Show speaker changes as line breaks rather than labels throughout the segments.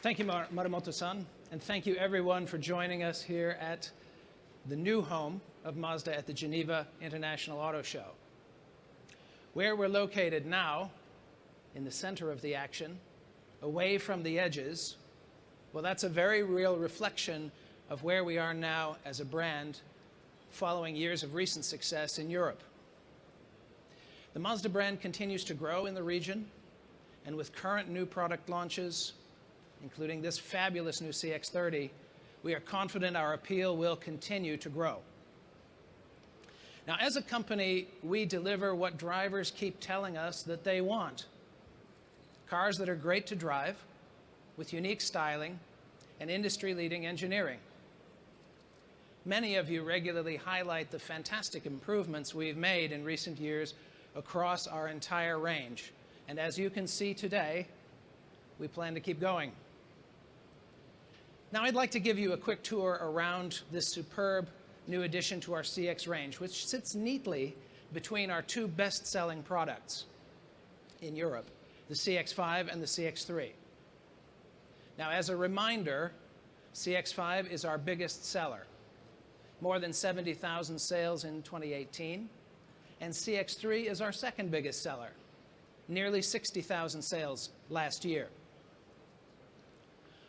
Thank you, Muramoto-san, and thank you everyone for joining us here at the new home of Mazda at the Geneva International Auto Show. Where we're located now, in the center of the action, away from the edges, well, that's a very real reflection of where we are now as a brand following years of recent success in Europe. The Mazda brand continues to grow in the region, and with current new product launches, including this fabulous new CX-30, we are confident our appeal will continue to grow. Now, as a company, we deliver what drivers keep telling us that they want. Cars that are great to drive, with unique styling and industry-leading engineering. Many of you regularly highlight the fantastic improvements we've made in recent years across our entire range. And as you can see today, we plan to keep going. Now, I'd like to give you a quick tour around this superb new addition to our CX range, which sits neatly between our two best-selling products in Europe, the CX-5 and the CX-3. Now, as a reminder, CX-5 is our biggest seller, more than 70,000 sales in 2018, and CX-3 is our second biggest seller, nearly 60,000 sales last year.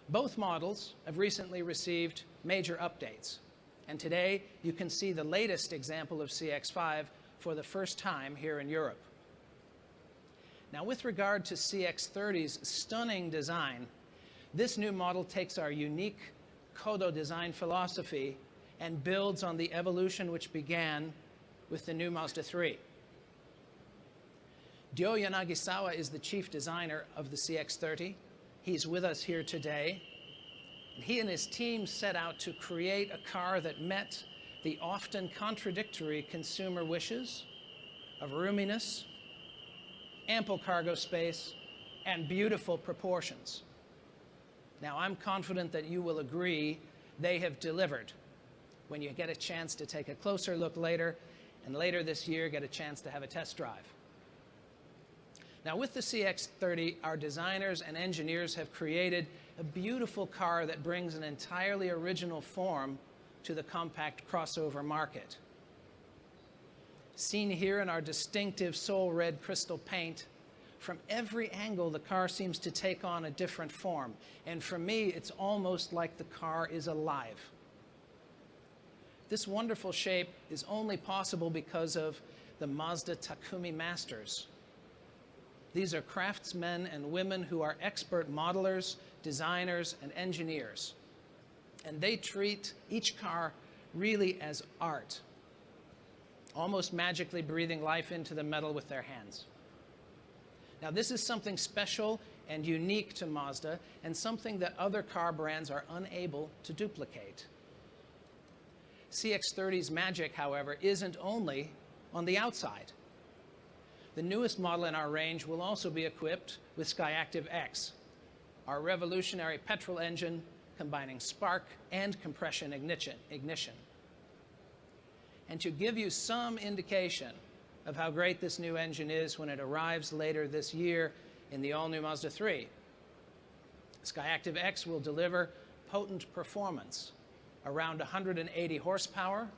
Both models have recently received major updates, and today you can see the latest example of CX-5 for the first time here in Europe. Now, with regard to CX-30's stunning design, this new model takes our unique Kodo design philosophy and builds on the evolution which began with the new Mazda 3. Ryo Yanagisawa is the chief designer of the CX-30. He's with us here today. He and his team set out to create a car that met the often contradictory consumer wishes of roominess, ample cargo space, and beautiful proportions. Now, I'm confident that you will agree they have delivered when you get a chance to take a closer look later, and later this year get a chance to have a test drive. Now, with the CX-30, our designers and engineers have created a beautiful car that brings an entirely original form to the compact crossover market. Seen here in our distinctive soul red crystal paint, from every angle the car seems to take on a different form. And for me, it's almost like the car is alive. This wonderful shape is only possible because of the Mazda Takumi masters. These are craftsmen and women who are expert modelers, designers, and engineers. And they treat each car really as art, almost magically breathing life into the metal with their hands. Now, this is something special and unique to Mazda, and something that other car brands are unable to duplicate. CX-30's magic, however, isn't only on the outside. The newest model in our range will also be equipped with Skyactiv X, our revolutionary petrol engine combining spark and compression ignition. And to give you some indication of how great this new engine is when it arrives later this year in the all-new Mazda 3, Skyactiv X will deliver potent performance, around 180 horsepower,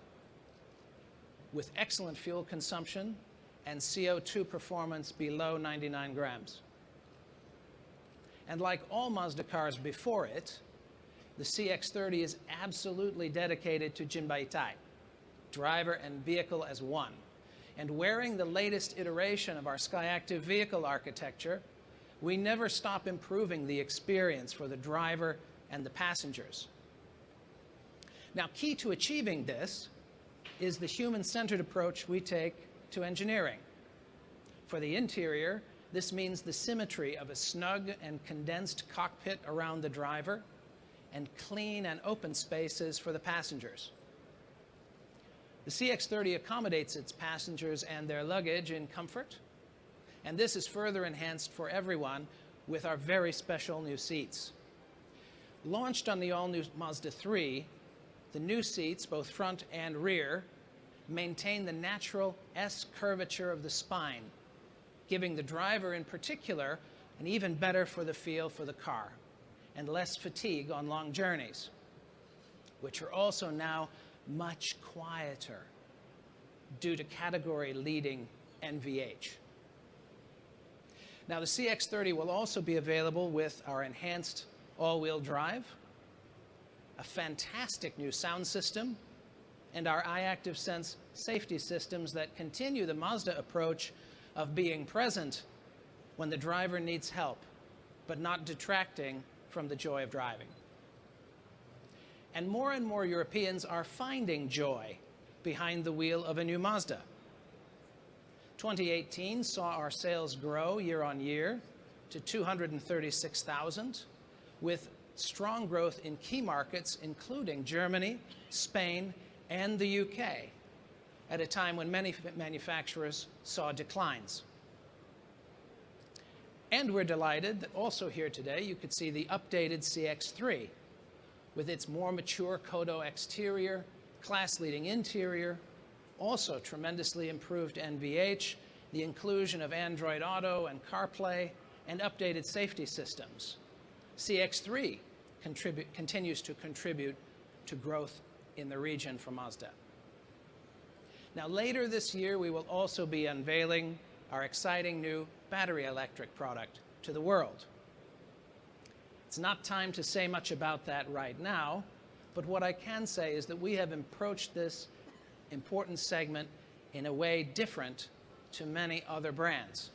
with excellent fuel consumption and CO2 performance below 99 grams. And like all Mazda cars before it, the CX-30 is absolutely dedicated to Jinbaitai, driver and vehicle as one. And wearing the latest iteration of our Skyactiv vehicle architecture, we never stop improving the experience for the driver and the passengers. Now, key to achieving this is the human-centered approach we take to engineering. For the interior, this means the symmetry of a snug and condensed cockpit around the driver and clean and open spaces for the passengers. The CX-30 accommodates its passengers and their luggage in comfort, and this is further enhanced for everyone with our very special new seats. Launched on the all-new Mazda 3, the new seats, both front and rear, maintain the natural S curvature of the spine, giving the driver in particular an even better for the feel for the car. and less fatigue on long journeys, which are also now much quieter due to category-leading NVH. Now, the CX-30 will also be available with our enhanced all-wheel drive, a fantastic new sound system, and our iActive Sense safety systems that continue the Mazda approach of being present when the driver needs help, but not detracting from the joy of driving. And more Europeans are finding joy behind the wheel of a new Mazda. 2018 saw our sales grow year on year to 236,000, with strong growth in key markets including Germany, Spain, and the UK, at a time when many manufacturers saw declines. And we're delighted that also here today you could see the updated CX-3 with its more mature Kodo exterior, class-leading interior, also tremendously improved NVH, the inclusion of Android Auto and CarPlay, and updated safety systems. CX-3 continues to contribute to growth in the region for Mazda. Now, later this year, we will also be unveiling our exciting new battery electric product to the world. It's not time to say much about that right now, but what I can say is that we have approached this important segment in a way different to many other brands.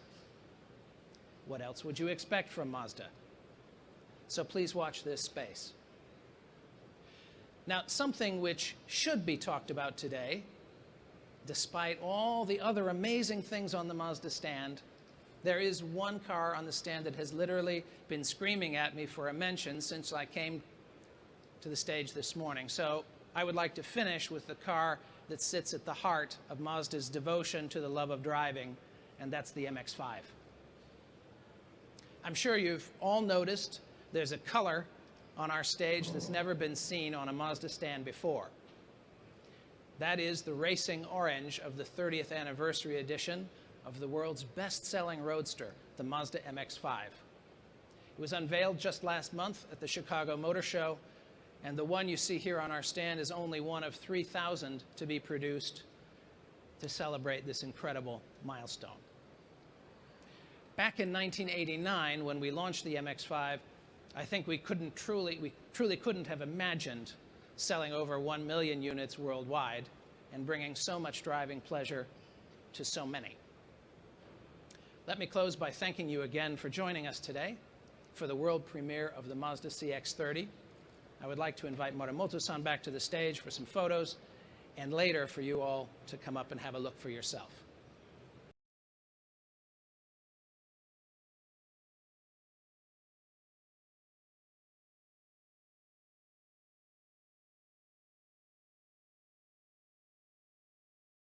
What else would you expect from Mazda? So please watch this space. Now, something which should be talked about today, despite all the other amazing things on the Mazda stand, there is one car on the stand that has literally been screaming at me for a mention since I came to the stage this morning. So I would like to finish with the car that sits at the heart of Mazda's devotion to the love of driving, and that's the MX-5. I'm sure you've all noticed there's a color on our stage that's never been seen on a Mazda stand before. That is the racing orange of the 30th anniversary edition of the world's best-selling roadster, the Mazda MX-5. It was unveiled just last month at the Chicago Motor Show, and the one you see here on our stand is only one of 3,000 to be produced to celebrate this incredible milestone. Back in 1989, when we launched the MX-5, I think we truly couldn't have imagined selling over 1 million units worldwide and bringing so much driving pleasure to so many. Let me close by thanking you again for joining us today for the world premiere of the Mazda CX-30. I would like to invite Morimoto-san back to the stage for some photos, and later for you all to come up and have a look for yourself.